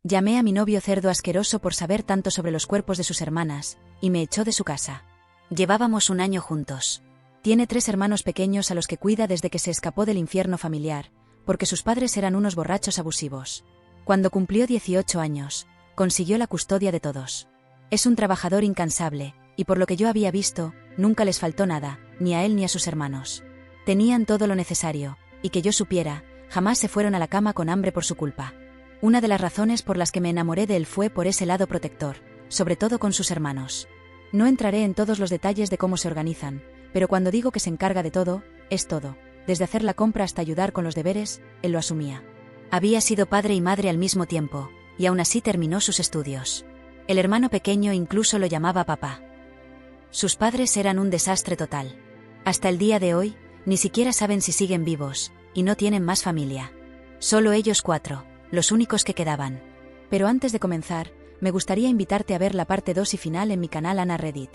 Llamé a mi novio cerdo asqueroso por saber tanto sobre los cuerpos de sus hermanas, y me echó de su casa. Llevábamos un año juntos. Tiene 3 hermanos pequeños a los que cuida desde que se escapó del infierno familiar, porque sus padres eran unos borrachos abusivos. Cuando cumplió 18 años, consiguió la custodia de todos. Es un trabajador incansable, y por lo que yo había visto, nunca les faltó nada, ni a él ni a sus hermanos. Tenían todo lo necesario, y que yo supiera, jamás se fueron a la cama con hambre por su culpa. Una de las razones por las que me enamoré de él fue por ese lado protector, sobre todo con sus hermanos. No entraré en todos los detalles de cómo se organizan, pero cuando digo que se encarga de todo, es todo. Desde hacer la compra hasta ayudar con los deberes, él lo asumía. Había sido padre y madre al mismo tiempo, y aún así terminó sus estudios. El hermano pequeño incluso lo llamaba papá. Sus padres eran un desastre total. Hasta el día de hoy, ni siquiera saben si siguen vivos, y no tienen más familia. Solo ellos 4, los únicos que quedaban. Pero antes de comenzar, me gustaría invitarte a ver la parte 2 y final en mi canal Ana Reddit.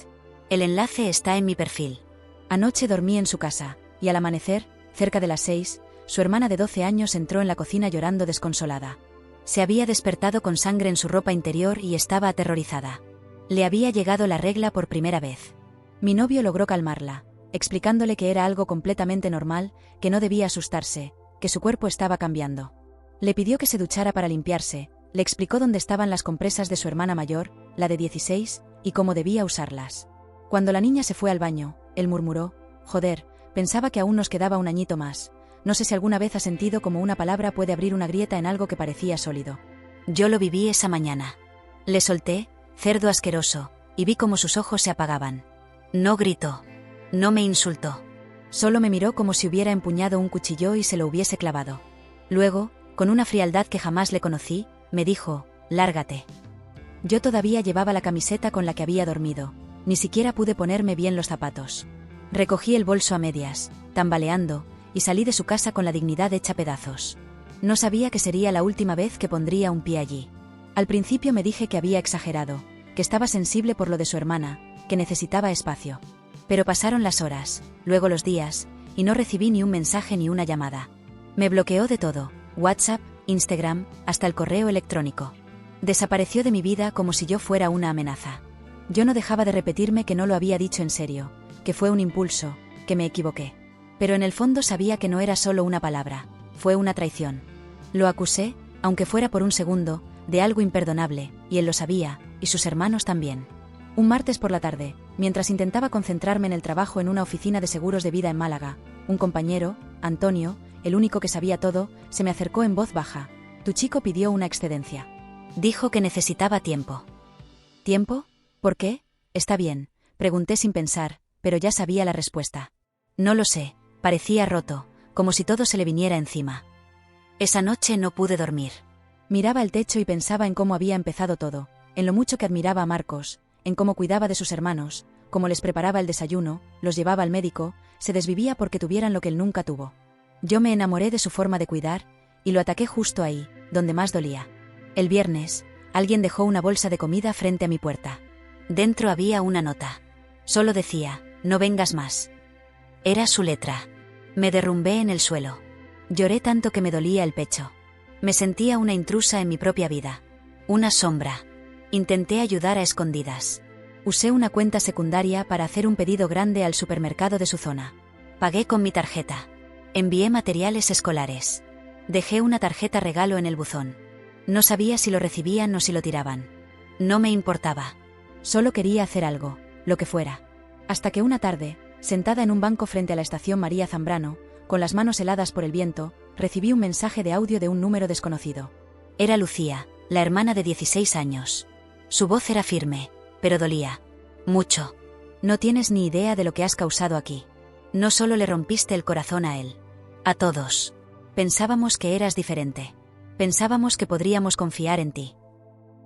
El enlace está en mi perfil. Anoche dormí en su casa, y al amanecer, cerca de las 6, su hermana de 12 años entró en la cocina llorando desconsolada. Se había despertado con sangre en su ropa interior y estaba aterrorizada. Le había llegado la regla por primera vez. Mi novio logró calmarla, explicándole que era algo completamente normal, que no debía asustarse, que su cuerpo estaba cambiando. Le pidió que se duchara para limpiarse, le explicó dónde estaban las compresas de su hermana mayor, la de 16, y cómo debía usarlas. Cuando la niña se fue al baño, él murmuró: «Joder, pensaba que aún nos quedaba un añito más. No sé si alguna vez has sentido cómo una palabra puede abrir una grieta en algo que parecía sólido». Yo lo viví esa mañana. Le solté, cerdo asqueroso, y vi cómo sus ojos se apagaban. No gritó. No me insultó. Solo me miró como si hubiera empuñado un cuchillo y se lo hubiese clavado. Luego, con una frialdad que jamás le conocí, me dijo: «Lárgate». Yo todavía llevaba la camiseta con la que había dormido. Ni siquiera pude ponerme bien los zapatos. Recogí el bolso a medias, tambaleando, y salí de su casa con la dignidad hecha pedazos. No sabía que sería la última vez que pondría un pie allí. Al principio me dije que había exagerado, que estaba sensible por lo de su hermana, que necesitaba espacio. Pero pasaron las horas, luego los días, y no recibí ni un mensaje ni una llamada. Me bloqueó de todo: WhatsApp, Instagram, hasta el correo electrónico. Desapareció de mi vida como si yo fuera una amenaza. Yo no dejaba de repetirme que no lo había dicho en serio, que fue un impulso, que me equivoqué. Pero en el fondo sabía que no era solo una palabra, fue una traición. Lo acusé, aunque fuera por un segundo, de algo imperdonable, y él lo sabía, y sus hermanos también. Un martes por la tarde, mientras intentaba concentrarme en el trabajo en una oficina de seguros de vida en Málaga, un compañero, Antonio, el único que sabía todo, se me acercó en voz baja: «Tu chico pidió una excedencia. Dijo que necesitaba tiempo». ¿Tiempo? ¿Por qué? Está bien, pregunté sin pensar, pero ya sabía la respuesta. No lo sé, parecía roto, como si todo se le viniera encima. Esa noche no pude dormir. Miraba el techo y pensaba en cómo había empezado todo, en lo mucho que admiraba a Marcos, en cómo cuidaba de sus hermanos, cómo les preparaba el desayuno, los llevaba al médico, se desvivía porque tuvieran lo que él nunca tuvo. Yo me enamoré de su forma de cuidar, y lo ataqué justo ahí, donde más dolía. El viernes, alguien dejó una bolsa de comida frente a mi puerta. Dentro había una nota. Solo decía: «No vengas más». Era su letra. Me derrumbé en el suelo. Lloré tanto que me dolía el pecho. Me sentía una intrusa en mi propia vida. Una sombra. Intenté ayudar a escondidas. Usé una cuenta secundaria para hacer un pedido grande al supermercado de su zona. Pagué con mi tarjeta. Envié materiales escolares. Dejé una tarjeta regalo en el buzón. No sabía si lo recibían o si lo tiraban. No me importaba. Solo quería hacer algo, lo que fuera. Hasta que una tarde, sentada en un banco frente a la estación María Zambrano, con las manos heladas por el viento, recibí un mensaje de audio de un número desconocido. Era Lucía, la hermana de 16 años. Su voz era firme, pero dolía. Mucho. No tienes ni idea de lo que has causado aquí. No solo le rompiste el corazón a él. A todos. Pensábamos que eras diferente. Pensábamos que podríamos confiar en ti.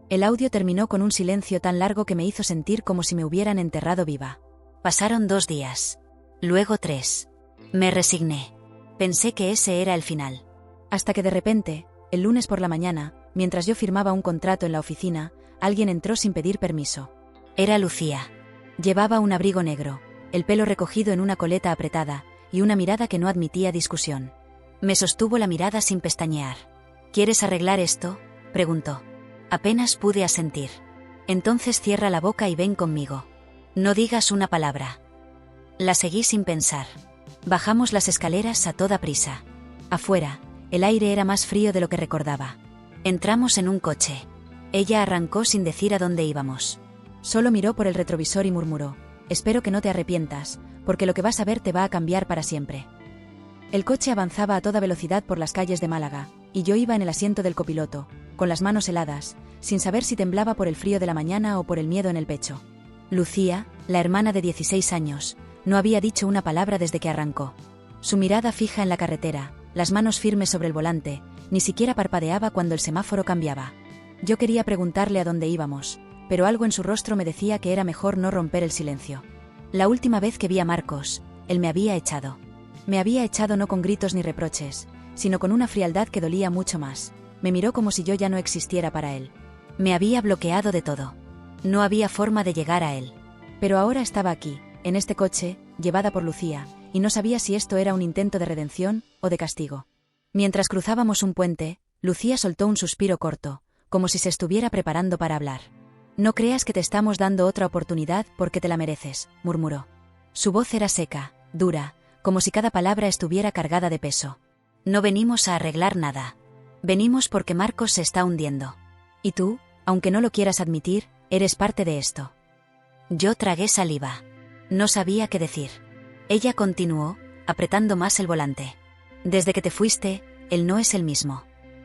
El audio terminó con un silencio tan largo que me hizo sentir como si me hubieran enterrado viva. Pasaron 2 días. Luego 3. Me resigné. Pensé que ese era el final. Hasta que de repente, el lunes por la mañana, mientras yo firmaba un contrato en la oficina, alguien entró sin pedir permiso. Era Lucía. Llevaba un abrigo negro, el pelo recogido en una coleta apretada, y una mirada que no admitía discusión. Me sostuvo la mirada sin pestañear. «¿Quieres arreglar esto?», preguntó. Apenas pude asentir. Entonces cierra la boca y ven conmigo. No digas una palabra. La seguí sin pensar. Bajamos las escaleras a toda prisa. Afuera, el aire era más frío de lo que recordaba. Entramos en un coche. Ella arrancó sin decir a dónde íbamos. Solo miró por el retrovisor y murmuró: espero que no te arrepientas, porque lo que vas a ver te va a cambiar para siempre. El coche avanzaba a toda velocidad por las calles de Málaga, y yo iba en el asiento del copiloto, con las manos heladas, sin saber si temblaba por el frío de la mañana o por el miedo en el pecho. Lucía, la hermana de 16 años, no había dicho una palabra desde que arrancó. Su mirada fija en la carretera, las manos firmes sobre el volante, ni siquiera parpadeaba cuando el semáforo cambiaba. Yo quería preguntarle a dónde íbamos, pero algo en su rostro me decía que era mejor no romper el silencio. La última vez que vi a Marcos, él me había echado. Me había echado no con gritos ni reproches, sino con una frialdad que dolía mucho más. Me miró como si yo ya no existiera para él. Me había bloqueado de todo. No había forma de llegar a él. Pero ahora estaba aquí, en este coche, llevada por Lucía, y no sabía si esto era un intento de redención o de castigo. Mientras cruzábamos un puente, Lucía soltó un suspiro corto, como si se estuviera preparando para hablar. «No creas que te estamos dando otra oportunidad porque te la mereces», murmuró. Su voz era seca, dura, como si cada palabra estuviera cargada de peso. «No venimos a arreglar nada. Venimos porque Marcos se está hundiendo. Y tú, aunque no lo quieras admitir, eres parte de esto». Yo tragué saliva. No sabía qué decir. Ella continuó, apretando más el volante. «Desde que te fuiste, él no es el mismo.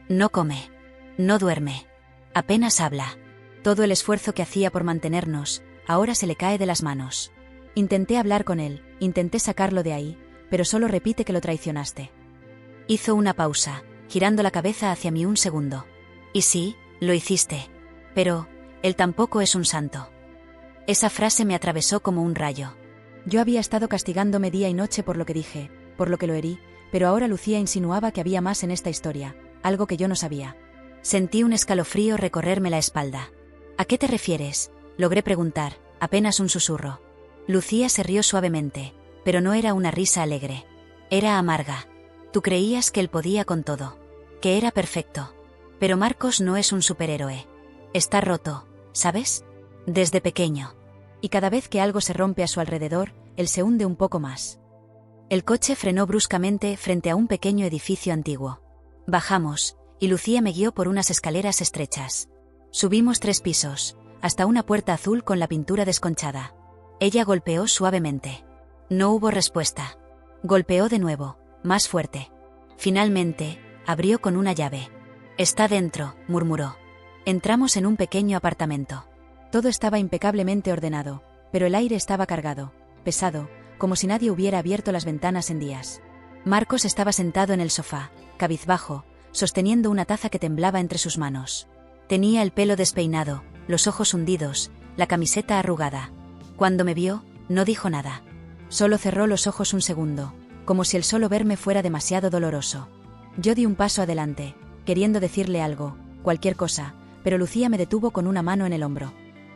No come. No duerme. Apenas habla. Todo el esfuerzo que hacía por mantenernos, ahora se le cae de las manos. Intenté hablar con él, intenté sacarlo de ahí, pero solo repite que lo traicionaste». Hizo una pausa, girando la cabeza hacia mí un segundo. «Y sí, lo hiciste. Pero, él tampoco es un santo». Esa frase me atravesó como un rayo. Yo había estado castigándome día y noche por lo que dije, por lo que lo herí, pero ahora Lucía insinuaba que había más en esta historia, algo que yo no sabía. Sentí un escalofrío recorrerme la espalda. «¿A qué te refieres?», logré preguntar, apenas un susurro. Lucía se rió suavemente, pero no era una risa alegre. Era amarga. «Tú creías que él podía con todo. Que era perfecto. Pero Marcos no es un superhéroe. Está roto, ¿sabes? Desde pequeño. Y cada vez que algo se rompe a su alrededor, él se hunde un poco más». El coche frenó bruscamente frente a un pequeño edificio antiguo. Bajamos, y Lucía me guió por unas escaleras estrechas. Subimos 3 pisos, hasta una puerta azul con la pintura desconchada. Ella golpeó suavemente. No hubo respuesta. Golpeó de nuevo, más fuerte. Finalmente, abrió con una llave. «Está dentro», murmuró. Entramos en un pequeño apartamento. Todo estaba impecablemente ordenado, pero el aire estaba cargado, pesado, como si nadie hubiera abierto las ventanas en días. Marcos estaba sentado en el sofá, cabizbajo, sosteniendo una taza que temblaba entre sus manos. Tenía el pelo despeinado, los ojos hundidos, la camiseta arrugada. Cuando me vio, no dijo nada. Solo cerró los ojos un segundo, como si el solo verme fuera demasiado doloroso. Yo di un paso adelante, queriendo decirle algo, cualquier cosa, pero Lucía me detuvo con una mano en el hombro.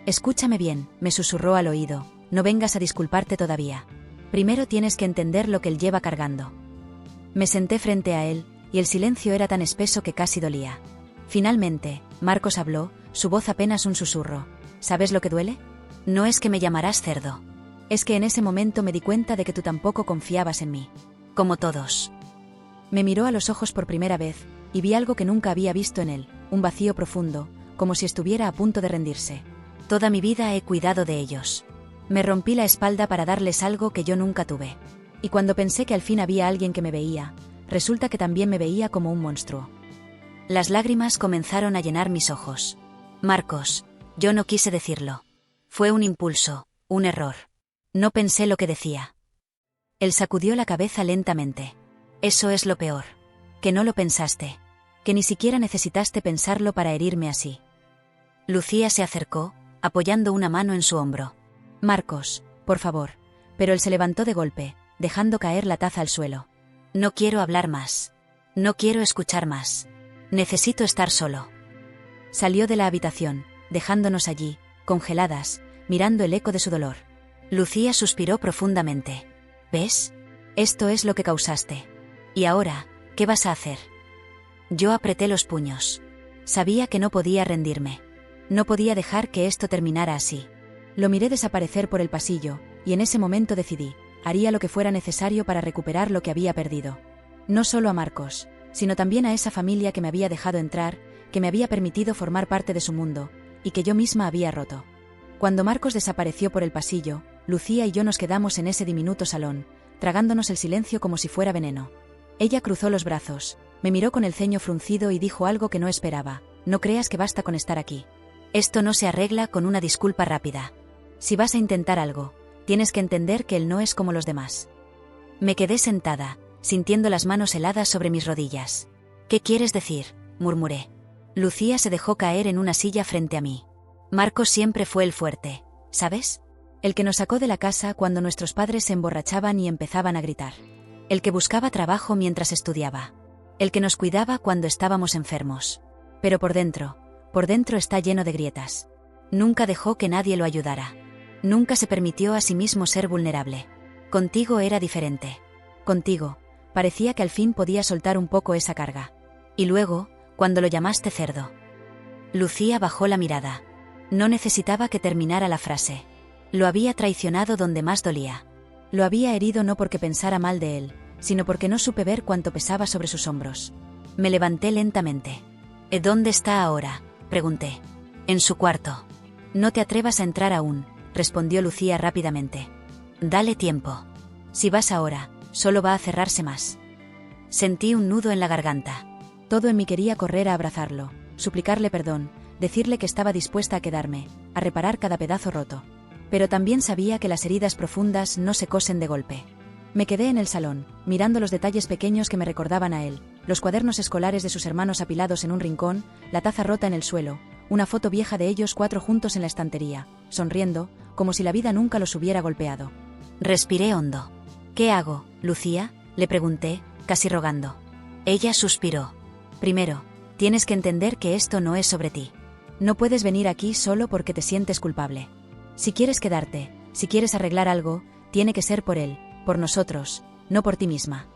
«Escúchame bien», me susurró al oído, «no vengas a disculparte todavía. Primero tienes que entender lo que él lleva cargando». Me senté frente a él, y el silencio era tan espeso que casi dolía. Finalmente, Marcos habló, su voz apenas un susurro. «¿Sabes lo que duele? No es que me llamarás cerdo. Es que en ese momento me di cuenta de que tú tampoco confiabas en mí. Como todos». Me miró a los ojos por primera vez, y vi algo que nunca había visto en él, un vacío profundo, como si estuviera a punto de rendirse. «Toda mi vida he cuidado de ellos. Me rompí la espalda para darles algo que yo nunca tuve. Y cuando pensé que al fin había alguien que me veía, resulta que también me veía como un monstruo». Las lágrimas comenzaron a llenar mis ojos. «Marcos, yo no quise decirlo. Fue un impulso, un error. No pensé lo que decía». Él sacudió la cabeza lentamente. «Eso es lo peor. Que no lo pensaste. Que ni siquiera necesitaste pensarlo para herirme así». Lucía se acercó, apoyando una mano en su hombro. «Marcos, por favor». Pero él se levantó de golpe, dejando caer la taza al suelo. «No quiero hablar más. No quiero escuchar más. Necesito estar solo». Salió de la habitación, dejándonos allí, congeladas, mirando el eco de su dolor. Lucía suspiró profundamente. «¿Ves? Esto es lo que causaste. ¿Y ahora, qué vas a hacer?». Yo apreté los puños. Sabía que no podía rendirme. No podía dejar que esto terminara así. Lo miré desaparecer por el pasillo, y en ese momento decidí, haría lo que fuera necesario para recuperar lo que había perdido. No solo a Marcos, sino también a esa familia que me había dejado entrar, que me había permitido formar parte de su mundo, y que yo misma había roto. Cuando Marcos desapareció por el pasillo, Lucía y yo nos quedamos en ese diminuto salón, tragándonos el silencio como si fuera veneno. Ella cruzó los brazos, me miró con el ceño fruncido y dijo algo que no esperaba: no creas que basta con estar aquí. Esto no se arregla con una disculpa rápida. Si vas a intentar algo, tienes que entender que él no es como los demás. Me quedé sentada, sintiendo las manos heladas sobre mis rodillas. ¿Qué quieres decir?, murmuré. Lucía se dejó caer en una silla frente a mí. Marcos siempre fue el fuerte, ¿sabes? El que nos sacó de la casa cuando nuestros padres se emborrachaban y empezaban a gritar. El que buscaba trabajo mientras estudiaba. El que nos cuidaba cuando estábamos enfermos. Pero por dentro está lleno de grietas. Nunca dejó que nadie lo ayudara. Nunca se permitió a sí mismo ser vulnerable. Contigo era diferente. Contigo, parecía que al fin podía soltar un poco esa carga. Y luego, cuando lo llamaste cerdo. Lucía bajó la mirada. No necesitaba que terminara la frase. Lo había traicionado donde más dolía. Lo había herido no porque pensara mal de él, sino porque no supe ver cuánto pesaba sobre sus hombros. Me levanté lentamente. ¿Dónde está ahora?, pregunté. En su cuarto. No te atrevas a entrar aún, respondió Lucía rápidamente. Dale tiempo. Si vas ahora, solo va a cerrarse más. Sentí un nudo en la garganta. Todo en mí quería correr a abrazarlo, suplicarle perdón, decirle que estaba dispuesta a quedarme, a reparar cada pedazo roto. Pero también sabía que las heridas profundas no se cosen de golpe. Me quedé en el salón, mirando los detalles pequeños que me recordaban a él, los cuadernos escolares de sus hermanos apilados en un rincón, la taza rota en el suelo, una foto vieja de ellos 4 juntos en la estantería, sonriendo, como si la vida nunca los hubiera golpeado. Respiré hondo. ¿Qué hago, Lucía?, le pregunté, casi rogando. Ella suspiró. Primero, tienes que entender que esto no es sobre ti. No puedes venir aquí solo porque te sientes culpable. Si quieres quedarte, si quieres arreglar algo, tiene que ser por él, por nosotros, no por ti misma.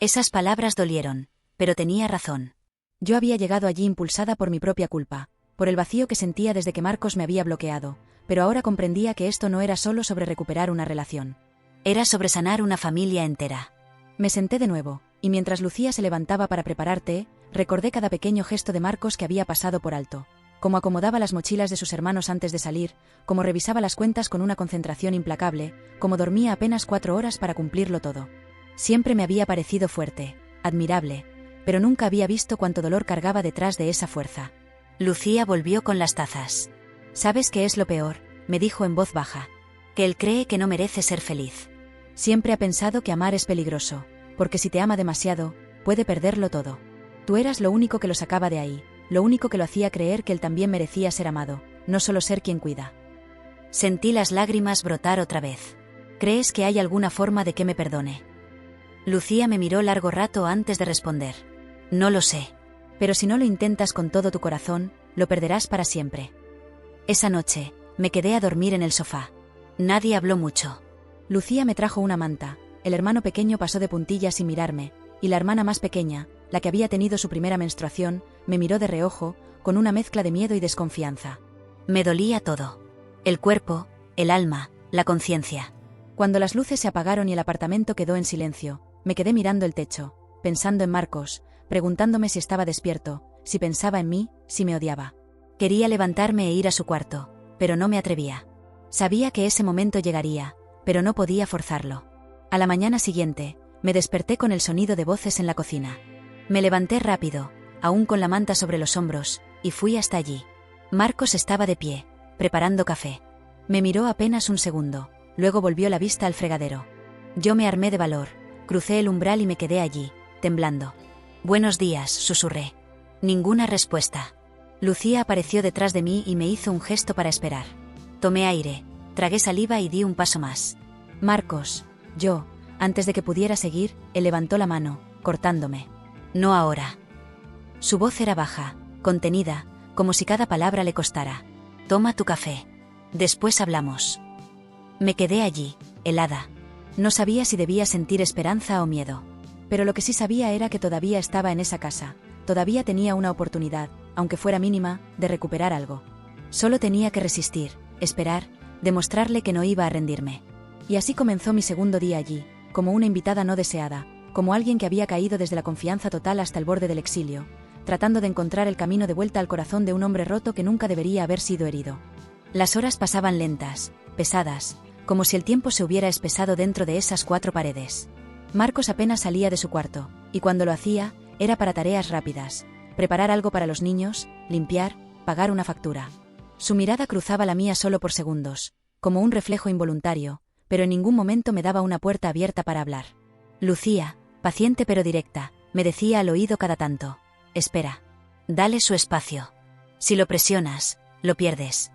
Esas palabras dolieron, pero tenía razón. Yo había llegado allí impulsada por mi propia culpa, por el vacío que sentía desde que Marcos me había bloqueado, pero ahora comprendía que esto no era solo sobre recuperar una relación. Era sobre sanar una familia entera. Me senté de nuevo, y mientras Lucía se levantaba para preparar té, recordé cada pequeño gesto de Marcos que había pasado por alto. Cómo acomodaba las mochilas de sus hermanos antes de salir, cómo revisaba las cuentas con una concentración implacable, cómo dormía apenas 4 horas para cumplirlo todo. Siempre me había parecido fuerte, admirable, pero nunca había visto cuánto dolor cargaba detrás de esa fuerza. Lucía volvió con las tazas. ¿Sabes qué es lo peor?, me dijo en voz baja. Que él cree que no merece ser feliz. Siempre ha pensado que amar es peligroso, porque si te ama demasiado, puede perderlo todo. Tú eras lo único que lo sacaba de ahí, lo único que lo hacía creer que él también merecía ser amado, no solo ser quien cuida. Sentí las lágrimas brotar otra vez. ¿Crees que hay alguna forma de que me perdone? Lucía me miró largo rato antes de responder. No lo sé. Pero si no lo intentas con todo tu corazón, lo perderás para siempre. Esa noche, me quedé a dormir en el sofá. Nadie habló mucho. Lucía me trajo una manta, el hermano pequeño pasó de puntillas sin mirarme, y la hermana más pequeña, la que había tenido su primera menstruación, me miró de reojo, con una mezcla de miedo y desconfianza. Me dolía todo. El cuerpo, el alma, la conciencia. Cuando las luces se apagaron y el apartamento quedó en silencio, me quedé mirando el techo, pensando en Marcos, preguntándome si estaba despierto, si pensaba en mí, si me odiaba. Quería levantarme e ir a su cuarto, pero no me atrevía. Sabía que ese momento llegaría, pero no podía forzarlo. A la mañana siguiente, me desperté con el sonido de voces en la cocina. Me levanté rápido, aún con la manta sobre los hombros, y fui hasta allí. Marcos estaba de pie, preparando café. Me miró apenas un segundo, luego volvió la vista al fregadero. Yo me armé de valor, crucé el umbral y me quedé allí, temblando. Buenos días, susurré. Ninguna respuesta. Lucía apareció detrás de mí y me hizo un gesto para esperar. Tomé aire, tragué saliva y di un paso más. Marcos, yo, antes de que pudiera seguir, él levantó la mano, cortándome. No ahora. Su voz era baja, contenida, como si cada palabra le costara. Toma tu café. Después hablamos. Me quedé allí, helada. No sabía si debía sentir esperanza o miedo. Pero lo que sí sabía era que todavía estaba en esa casa, todavía tenía una oportunidad, aunque fuera mínima, de recuperar algo. Solo tenía que resistir, esperar, demostrarle que no iba a rendirme. Y así comenzó mi segundo día allí, como una invitada no deseada, como alguien que había caído desde la confianza total hasta el borde del exilio, tratando de encontrar el camino de vuelta al corazón de un hombre roto que nunca debería haber sido herido. Las horas pasaban lentas, pesadas, como si el tiempo se hubiera espesado dentro de esas 4 paredes. Marcos apenas salía de su cuarto, y cuando lo hacía, era para tareas rápidas, preparar algo para los niños, limpiar, pagar una factura. Su mirada cruzaba la mía solo por segundos, como un reflejo involuntario, pero en ningún momento me daba una puerta abierta para hablar. Lucía, paciente pero directa, me decía al oído cada tanto: espera. Dale su espacio. Si lo presionas, lo pierdes.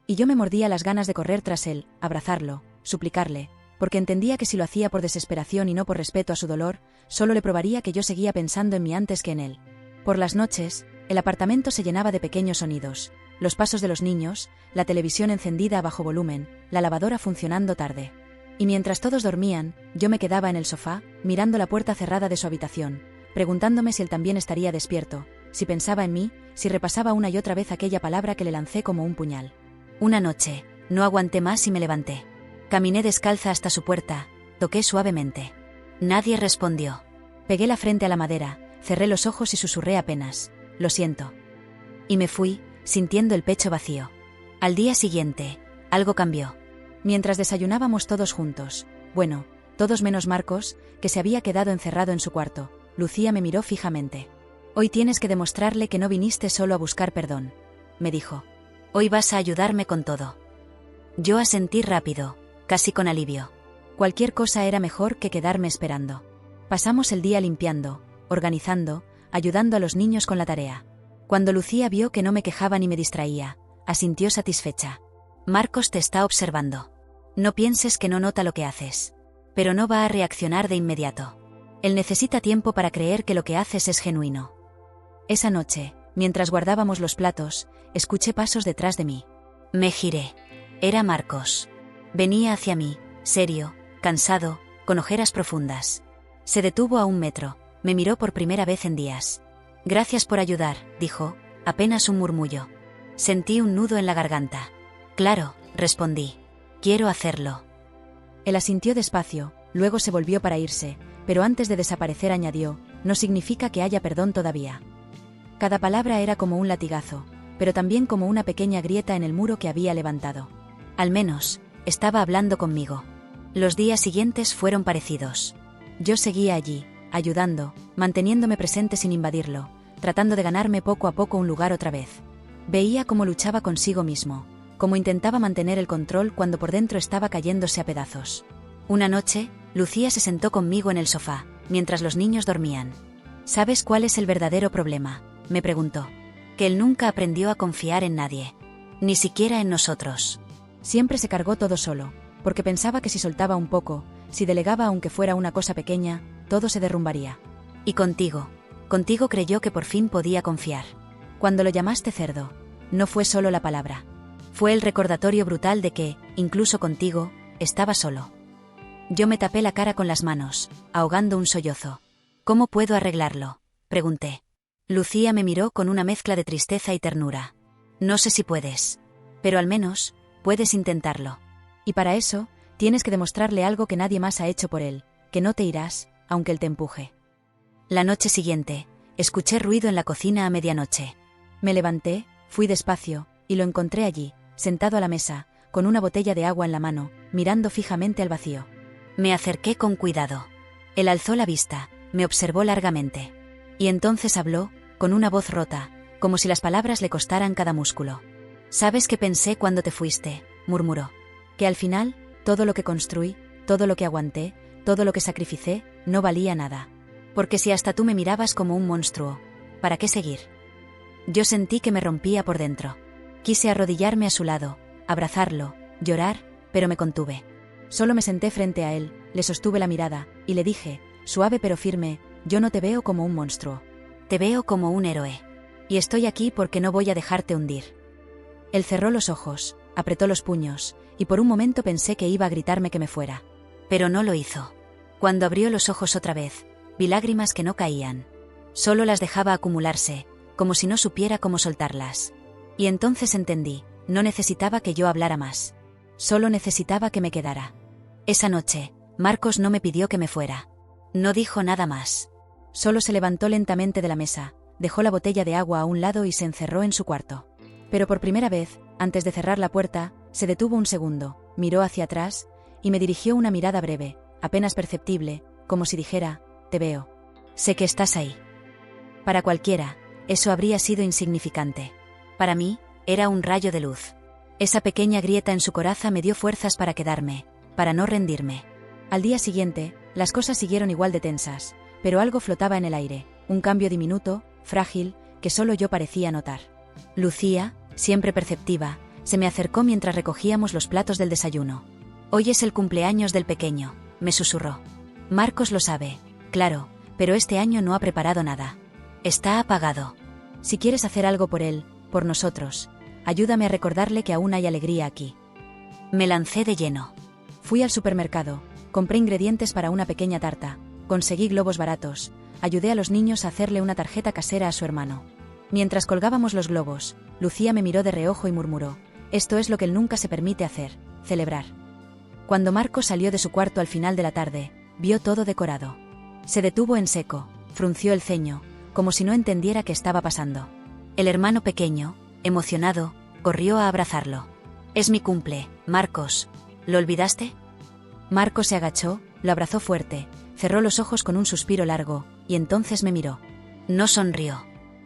Y yo me mordía las ganas de correr tras él, abrazarlo, suplicarle, porque entendía que si lo hacía por desesperación y no por respeto a su dolor, solo le probaría que yo seguía pensando en mí antes que en él. Por las noches, el apartamento se llenaba de pequeños sonidos: los pasos de los niños, la televisión encendida a bajo volumen, la lavadora funcionando tarde. Y mientras todos dormían, yo me quedaba en el sofá, mirando la puerta cerrada de su habitación, preguntándome si él también estaría despierto, si pensaba en mí, si repasaba una y otra vez aquella palabra que le lancé como un puñal. Una noche, no aguanté más y me levanté. Caminé descalza hasta su puerta, toqué suavemente. Nadie respondió. Pegué la frente a la madera, cerré los ojos y susurré apenas: lo siento. Y me fui, sintiendo el pecho vacío. Al día siguiente, algo cambió. Mientras desayunábamos todos juntos, bueno, todos menos Marcos, que se había quedado encerrado en su cuarto, Lucía me miró fijamente. Hoy tienes que demostrarle que no viniste solo a buscar perdón, me dijo. Hoy vas a ayudarme con todo. Yo asentí rápido, casi con alivio. Cualquier cosa era mejor que quedarme esperando. Pasamos el día limpiando, organizando, ayudando a los niños con la tarea. Cuando Lucía vio que no me quejaba ni me distraía, asintió satisfecha. Marcos te está observando. No pienses que no nota lo que haces. Pero no va a reaccionar de inmediato. Él necesita tiempo para creer que lo que haces es genuino. Esa noche, mientras guardábamos los platos, escuché pasos detrás de mí. Me giré. Era Marcos. Venía hacia mí, serio, cansado, con ojeras profundas. Se detuvo a 1 metro, me miró por primera vez en días. Gracias por ayudar, dijo, apenas un murmullo. Sentí un nudo en la garganta. Claro, respondí. Quiero hacerlo. Él asintió despacio, luego se volvió para irse, pero antes de desaparecer añadió: no significa que haya perdón todavía. Cada palabra era como un latigazo, pero también como una pequeña grieta en el muro que había levantado. Al menos, estaba hablando conmigo. Los días siguientes fueron parecidos. Yo seguía allí, ayudando, manteniéndome presente sin invadirlo, tratando de ganarme poco a poco un lugar otra vez. Veía cómo luchaba consigo mismo, cómo intentaba mantener el control cuando por dentro estaba cayéndose a pedazos. Una noche, Lucía se sentó conmigo en el sofá, mientras los niños dormían. ¿Sabes cuál es el verdadero problema?, me preguntó. Que él nunca aprendió a confiar en nadie. Ni siquiera en nosotros. Siempre se cargó todo solo, porque pensaba que si soltaba un poco, si delegaba aunque fuera una cosa pequeña, todo se derrumbaría. Y contigo creyó que por fin podía confiar. Cuando lo llamaste cerdo, no fue solo la palabra. Fue el recordatorio brutal de que, incluso contigo, estaba solo. Yo me tapé la cara con las manos, ahogando un sollozo. ¿Cómo puedo arreglarlo?, pregunté. Lucía me miró con una mezcla de tristeza y ternura. No sé si puedes. Pero al menos, puedes intentarlo. Y para eso, tienes que demostrarle algo que nadie más ha hecho por él, que no te irás, aunque él te empuje. La noche siguiente, escuché ruido en la cocina a medianoche. Me levanté, fui despacio, y lo encontré allí, sentado a la mesa, con una botella de agua en la mano, mirando fijamente al vacío. Me acerqué con cuidado. Él alzó la vista, me observó largamente. Y entonces habló, con una voz rota, como si las palabras le costaran cada músculo. «¿Sabes qué pensé cuando te fuiste?», murmuró. «Que al final, todo lo que construí, todo lo que aguanté, todo lo que sacrificé, no valía nada. Porque si hasta tú me mirabas como un monstruo, ¿para qué seguir?». Yo sentí que me rompía por dentro. Quise arrodillarme a su lado, abrazarlo, llorar, pero me contuve. Solo me senté frente a él, le sostuve la mirada, y le dije, suave pero firme: «Yo no te veo como un monstruo. Te veo como un héroe. Y estoy aquí porque no voy a dejarte hundir». Él cerró los ojos, apretó los puños, y por un momento pensé que iba a gritarme que me fuera. Pero no lo hizo. Cuando abrió los ojos otra vez, vi lágrimas que no caían. Solo las dejaba acumularse, como si no supiera cómo soltarlas. Y entonces entendí, no necesitaba que yo hablara más. Solo necesitaba que me quedara. Esa noche, Marcos no me pidió que me fuera. No dijo nada más. Solo se levantó lentamente de la mesa, dejó la botella de agua a un lado y se encerró en su cuarto. Pero por primera vez, antes de cerrar la puerta, se detuvo un segundo, miró hacia atrás, y me dirigió una mirada breve, apenas perceptible, como si dijera, te veo. Sé que estás ahí. Para cualquiera, eso habría sido insignificante. Para mí, era un rayo de luz. Esa pequeña grieta en su coraza me dio fuerzas para quedarme, para no rendirme. Al día siguiente, las cosas siguieron igual de tensas, pero algo flotaba en el aire, un cambio diminuto, frágil, que solo yo parecía notar. Lucía, siempre perceptiva, se me acercó mientras recogíamos los platos del desayuno. Hoy es el cumpleaños del pequeño, me susurró. Marcos lo sabe, claro, pero este año no ha preparado nada. Está apagado. Si quieres hacer algo por él, por nosotros, ayúdame a recordarle que aún hay alegría aquí. Me lancé de lleno. Fui al supermercado, compré ingredientes para una pequeña tarta, conseguí globos baratos, ayudé a los niños a hacerle una tarjeta casera a su hermano. Mientras colgábamos los globos, Lucía me miró de reojo y murmuró, esto es lo que él nunca se permite hacer, celebrar. Cuando Marcos salió de su cuarto al final de la tarde, vio todo decorado. Se detuvo en seco, frunció el ceño, como si no entendiera qué estaba pasando. El hermano pequeño, emocionado, corrió a abrazarlo. Es mi cumple, Marcos. ¿Lo olvidaste? Marcos se agachó, lo abrazó fuerte, cerró los ojos con un suspiro largo, y entonces me miró. No sonrió.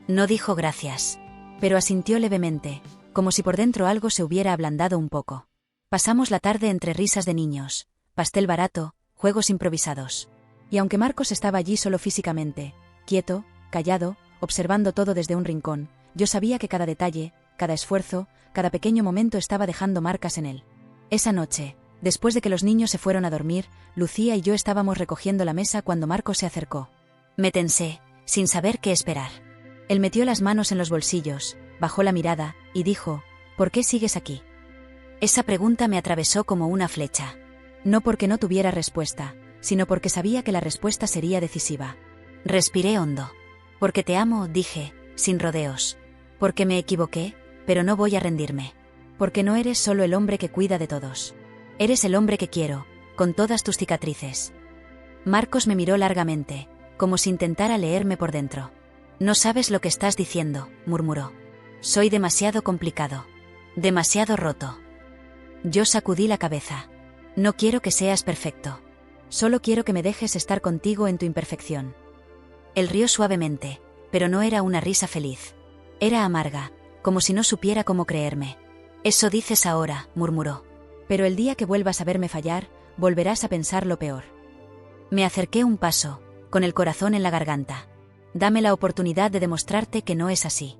No dijo gracias. Pero asintió levemente, como si por dentro algo se hubiera ablandado un poco. Pasamos la tarde entre risas de niños, pastel barato, juegos improvisados. Y aunque Marcos estaba allí solo físicamente, quieto, callado, observando todo desde un rincón, yo sabía que cada detalle, cada esfuerzo, cada pequeño momento estaba dejando marcas en él. Esa noche, después de que los niños se fueron a dormir, Lucía y yo estábamos recogiendo la mesa cuando Marcos se acercó. Me tensé, sin saber qué esperar. Él metió las manos en los bolsillos, bajó la mirada, y dijo, ¿por qué sigues aquí? Esa pregunta me atravesó como una flecha. No porque no tuviera respuesta, sino porque sabía que la respuesta sería decisiva. Respiré hondo. Porque te amo, dije, sin rodeos. Porque me equivoqué, pero no voy a rendirme. Porque no eres solo el hombre que cuida de todos. Eres el hombre que quiero, con todas tus cicatrices. Marcos me miró largamente, como si intentara leerme por dentro. No sabes lo que estás diciendo, murmuró. Soy demasiado complicado. Demasiado roto. Yo sacudí la cabeza. No quiero que seas perfecto. Solo quiero que me dejes estar contigo en tu imperfección. Él rió suavemente, pero no era una risa feliz. Era amarga, como si no supiera cómo creerme. Eso dices ahora, murmuró. Pero el día que vuelvas a verme fallar, volverás a pensar lo peor. Me acerqué un paso, con el corazón en la garganta. Dame la oportunidad de demostrarte que no es así.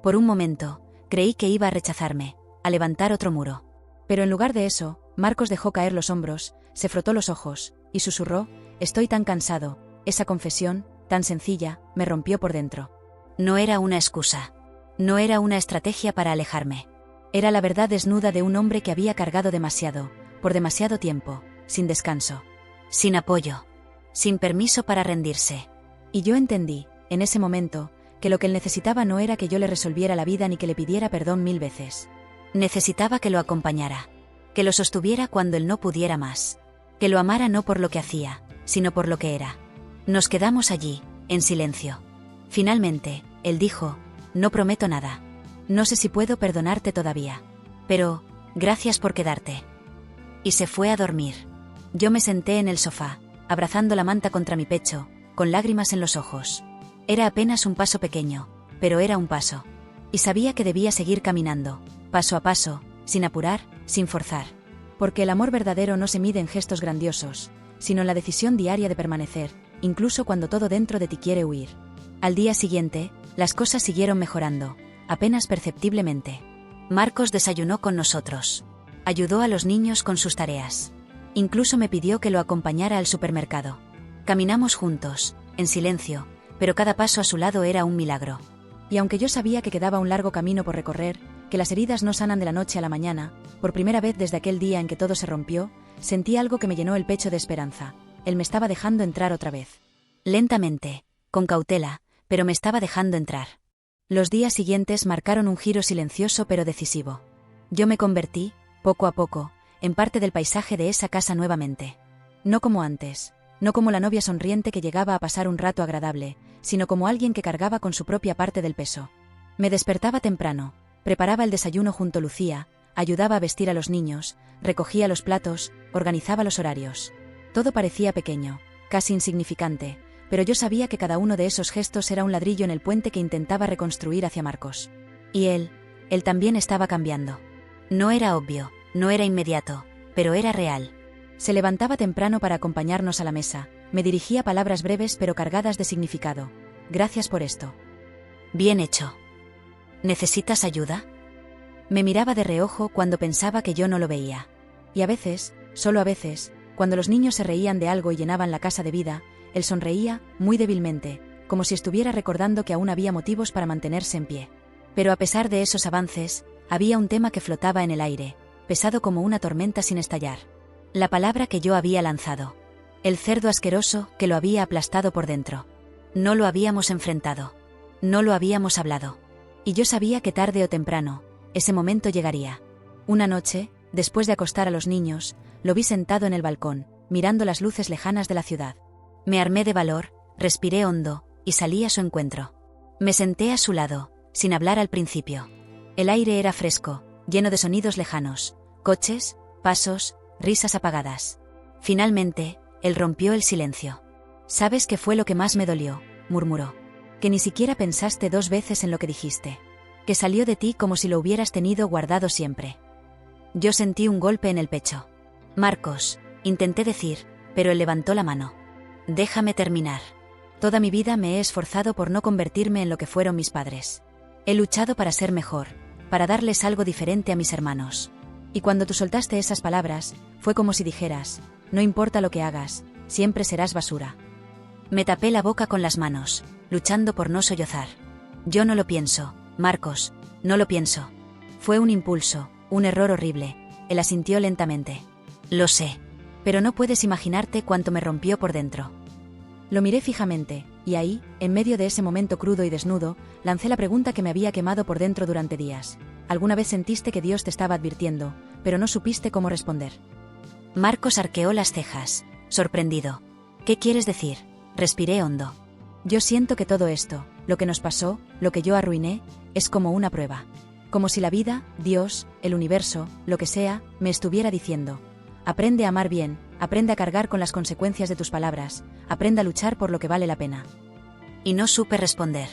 Por un momento, creí que iba a rechazarme, a levantar otro muro. Pero en lugar de eso, Marcos dejó caer los hombros, se frotó los ojos, y susurró, estoy tan cansado. Esa confesión, tan sencilla, me rompió por dentro. No era una excusa. No era una estrategia para alejarme. Era la verdad desnuda de un hombre que había cargado demasiado, por demasiado tiempo, sin descanso. Sin apoyo. Sin permiso para rendirse. Y yo entendí, en ese momento, que lo que él necesitaba no era que yo le resolviera la vida ni que le pidiera perdón 1000 veces. Necesitaba que lo acompañara. Que lo sostuviera cuando él no pudiera más. Que lo amara no por lo que hacía, sino por lo que era. Nos quedamos allí, en silencio. Finalmente, él dijo, no prometo nada. No sé si puedo perdonarte todavía. Pero, gracias por quedarte. Y se fue a dormir. Yo me senté en el sofá, abrazando la manta contra mi pecho, con lágrimas en los ojos. Era apenas un paso pequeño, pero era un paso. Y sabía que debía seguir caminando, paso a paso, sin apurar, sin forzar. Porque el amor verdadero no se mide en gestos grandiosos, sino en la decisión diaria de permanecer, incluso cuando todo dentro de ti quiere huir. Al día siguiente, las cosas siguieron mejorando, apenas perceptiblemente. Marcos desayunó con nosotros. Ayudó a los niños con sus tareas. Incluso me pidió que lo acompañara al supermercado. Caminamos juntos, en silencio, pero cada paso a su lado era un milagro. Y aunque yo sabía que quedaba un largo camino por recorrer, que las heridas no sanan de la noche a la mañana, por primera vez desde aquel día en que todo se rompió, sentí algo que me llenó el pecho de esperanza. Él me estaba dejando entrar otra vez. Lentamente, con cautela, pero me estaba dejando entrar. Los días siguientes marcaron un giro silencioso pero decisivo. Yo me convertí, poco a poco, en parte del paisaje de esa casa nuevamente. No como antes, no como la novia sonriente que llegaba a pasar un rato agradable, sino como alguien que cargaba con su propia parte del peso. Me despertaba temprano, preparaba el desayuno junto a Lucía, ayudaba a vestir a los niños, recogía los platos, organizaba los horarios. Todo parecía pequeño, casi insignificante, pero yo sabía que cada uno de esos gestos era un ladrillo en el puente que intentaba reconstruir hacia Marcos. Y él también estaba cambiando. No era obvio, no era inmediato, pero era real. Se levantaba temprano para acompañarnos a la mesa, me dirigía palabras breves pero cargadas de significado. Gracias por esto. Bien hecho. ¿Necesitas ayuda? Me miraba de reojo cuando pensaba que yo no lo veía. Y a veces, solo a veces, cuando los niños se reían de algo y llenaban la casa de vida, él sonreía, muy débilmente, como si estuviera recordando que aún había motivos para mantenerse en pie. Pero a pesar de esos avances, había un tema que flotaba en el aire, pesado como una tormenta sin estallar. La palabra que yo había lanzado. El cerdo asqueroso que lo había aplastado por dentro. No lo habíamos enfrentado. No lo habíamos hablado. Y yo sabía que tarde o temprano, ese momento llegaría. Una noche, después de acostar a los niños, lo vi sentado en el balcón, mirando las luces lejanas de la ciudad. Me armé de valor, respiré hondo, y salí a su encuentro. Me senté a su lado, sin hablar al principio. El aire era fresco, lleno de sonidos lejanos, coches, pasos, risas apagadas. Finalmente, él rompió el silencio. «¿Sabes qué fue lo que más me dolió?», murmuró. «Que ni siquiera pensaste 2 veces en lo que dijiste. Que salió de ti como si lo hubieras tenido guardado siempre». Yo sentí un golpe en el pecho. «Marcos», intenté decir, pero él levantó la mano. «Déjame terminar. Toda mi vida me he esforzado por no convertirme en lo que fueron mis padres. He luchado para ser mejor, para darles algo diferente a mis hermanos. Y cuando tú soltaste esas palabras, fue como si dijeras, no importa lo que hagas, siempre serás basura». Me tapé la boca con las manos, luchando por no sollozar. «Yo no lo pienso, Marcos, no lo pienso». «Fue un impulso, un error horrible», él asintió lentamente. «Lo sé». «Pero no puedes imaginarte cuánto me rompió por dentro». Lo miré fijamente, y ahí, en medio de ese momento crudo y desnudo, lancé la pregunta que me había quemado por dentro durante días. ¿Alguna vez sentiste que Dios te estaba advirtiendo, pero no supiste cómo responder? Marcos arqueó las cejas, sorprendido. «¿Qué quieres decir?». Respiré hondo. «Yo siento que todo esto, lo que nos pasó, lo que yo arruiné, es como una prueba. Como si la vida, Dios, el universo, lo que sea, me estuviera diciendo, aprende a amar bien, aprende a cargar con las consecuencias de tus palabras, aprende a luchar por lo que vale la pena». Y no supe responder.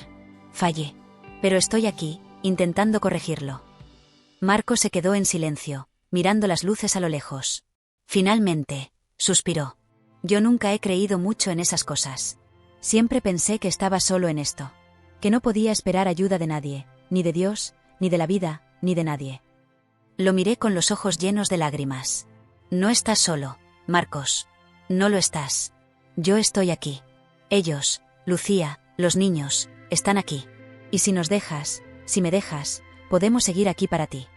Fallé. Pero estoy aquí, intentando corregirlo. Marcos se quedó en silencio, mirando las luces a lo lejos. Finalmente, suspiró. «Yo nunca he creído mucho en esas cosas. Siempre pensé que estaba solo en esto. Que no podía esperar ayuda de nadie, ni de Dios, ni de la vida, ni de nadie». Lo miré con los ojos llenos de lágrimas. «No estás solo, Marcos. No lo estás. Yo estoy aquí. Ellos, Lucía, los niños, están aquí. Y si nos dejas, si me dejas, podemos seguir aquí para ti».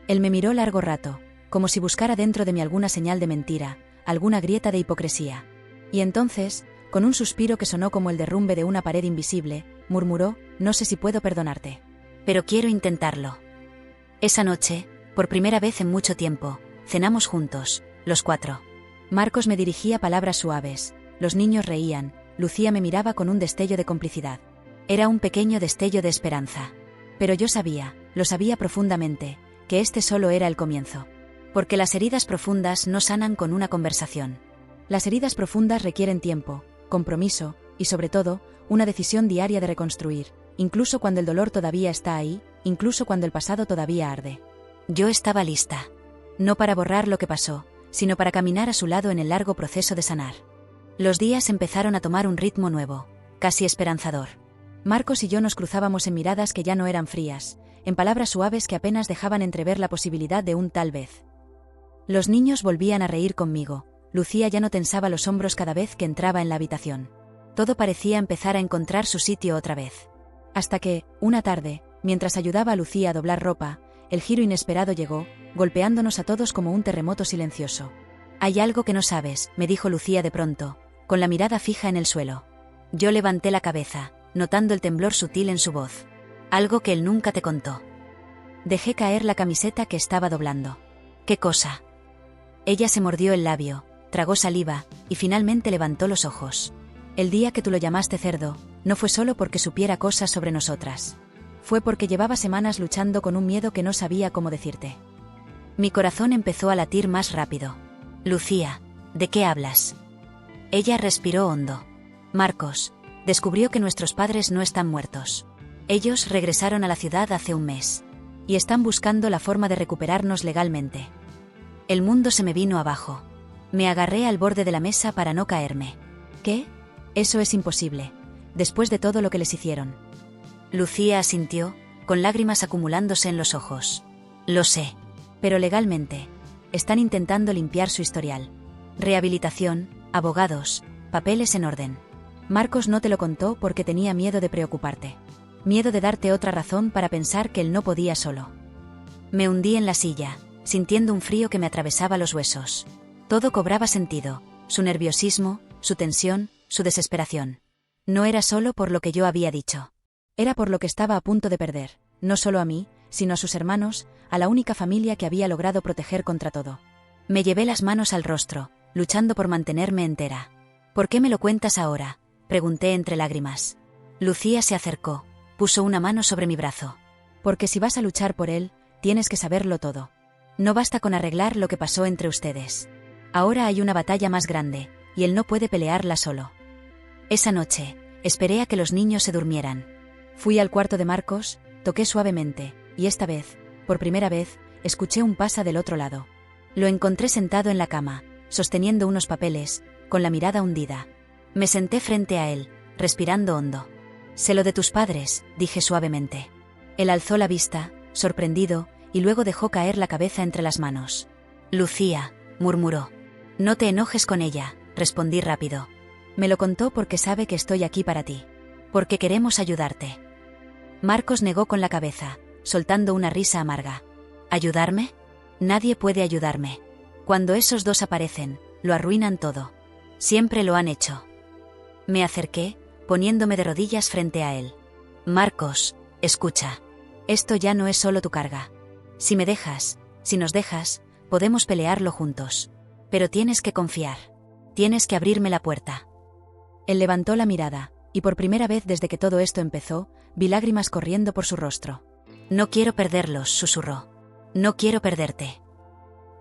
Él me miró largo rato, como si buscara dentro de mí alguna señal de mentira, alguna grieta de hipocresía. Y entonces, con un suspiro que sonó como el derrumbe de una pared invisible, murmuró, «No sé si puedo perdonarte. Pero quiero intentarlo». Esa noche, por primera vez en mucho tiempo, cenamos juntos, los 4. Marcos me dirigía palabras suaves, los niños reían, Lucía me miraba con un destello de complicidad. Era un pequeño destello de esperanza. Pero yo sabía, lo sabía profundamente, que este solo era el comienzo. Porque las heridas profundas no sanan con una conversación. Las heridas profundas requieren tiempo, compromiso, y sobre todo, una decisión diaria de reconstruir, incluso cuando el dolor todavía está ahí, incluso cuando el pasado todavía arde. Yo estaba lista. No para borrar lo que pasó, sino para caminar a su lado en el largo proceso de sanar. Los días empezaron a tomar un ritmo nuevo, casi esperanzador. Marcos y yo nos cruzábamos en miradas que ya no eran frías, en palabras suaves que apenas dejaban entrever la posibilidad de un tal vez. Los niños volvían a reír conmigo, Lucía ya no tensaba los hombros cada vez que entraba en la habitación. Todo parecía empezar a encontrar su sitio otra vez. Hasta que, una tarde, mientras ayudaba a Lucía a doblar ropa, el giro inesperado llegó, golpeándonos a todos como un terremoto silencioso. «Hay algo que no sabes», me dijo Lucía de pronto, con la mirada fija en el suelo. Yo levanté la cabeza, notando el temblor sutil en su voz. Algo que él nunca te contó. Dejé caer la camiseta que estaba doblando. ¿Qué cosa? Ella se mordió el labio, tragó saliva, y finalmente levantó los ojos. El día que tú lo llamaste cerdo, no fue solo porque supiera cosas sobre nosotras. Fue porque llevaba semanas luchando con un miedo que no sabía cómo decirte. Mi corazón empezó a latir más rápido. Lucía, ¿de qué hablas? Ella respiró hondo. Marcos descubrió que nuestros padres no están muertos. Ellos regresaron a la ciudad hace un mes. Y están buscando la forma de recuperarnos legalmente. El mundo se me vino abajo. Me agarré al borde de la mesa para no caerme. ¿Qué? Eso es imposible, después de todo lo que les hicieron. Lucía asintió, con lágrimas acumulándose en los ojos. Lo sé. Pero legalmente, están intentando limpiar su historial. Rehabilitación, abogados, papeles en orden. Marcos no te lo contó porque tenía miedo de preocuparte. Miedo de darte otra razón para pensar que él no podía solo. Me hundí en la silla, sintiendo un frío que me atravesaba los huesos. Todo cobraba sentido, su nerviosismo, su tensión, su desesperación. No era solo por lo que yo había dicho. Era por lo que estaba a punto de perder, no solo a mí, sino a sus hermanos, a la única familia que había logrado proteger contra todo. Me llevé las manos al rostro, luchando por mantenerme entera. ¿Por qué me lo cuentas ahora?, pregunté entre lágrimas. Lucía se acercó, puso una mano sobre mi brazo. Porque si vas a luchar por él, tienes que saberlo todo. No basta con arreglar lo que pasó entre ustedes. Ahora hay una batalla más grande, y él no puede pelearla solo. Esa noche, esperé a que los niños se durmieran. Fui al cuarto de Marcos, toqué suavemente, y esta vez, por primera vez, escuché un pasa del otro lado. Lo encontré sentado en la cama, sosteniendo unos papeles, con la mirada hundida. Me senté frente a él, respirando hondo. «Sé lo de tus padres», dije suavemente. Él alzó la vista, sorprendido, y luego dejó caer la cabeza entre las manos. «Lucía», murmuró. «No te enojes con ella», respondí rápido. «Me lo contó porque sabe que estoy aquí para ti. Porque queremos ayudarte». Marcos negó con la cabeza, soltando una risa amarga. ¿Ayudarme? Nadie puede ayudarme. Cuando esos dos aparecen, lo arruinan todo. Siempre lo han hecho. Me acerqué, poniéndome de rodillas frente a él. «Marcos, escucha. Esto ya no es solo tu carga. Si me dejas, si nos dejas, podemos pelearlo juntos. Pero tienes que confiar. Tienes que abrirme la puerta». Él levantó la mirada, y por primera vez desde que todo esto empezó, vi lágrimas corriendo por su rostro. «No quiero perderlos», susurró. «No quiero perderte».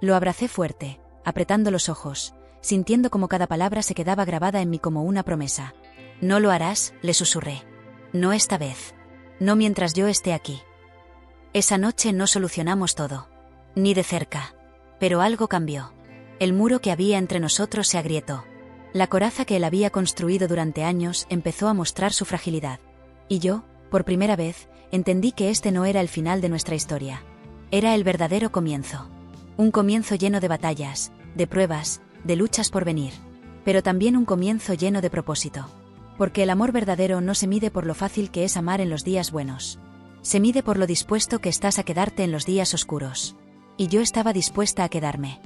Lo abracé fuerte, apretando los ojos, sintiendo como cada palabra se quedaba grabada en mí como una promesa. «No lo harás», le susurré. «No esta vez. No mientras yo esté aquí». Esa noche no solucionamos todo. Ni de cerca. Pero algo cambió. El muro que había entre nosotros se agrietó. La coraza que él había construido durante años empezó a mostrar su fragilidad. Y yo, por primera vez, entendí que este no era el final de nuestra historia. Era el verdadero comienzo. Un comienzo lleno de batallas, de pruebas, de luchas por venir. Pero también un comienzo lleno de propósito. Porque el amor verdadero no se mide por lo fácil que es amar en los días buenos. Se mide por lo dispuesto que estás a quedarte en los días oscuros. Y yo estaba dispuesta a quedarme.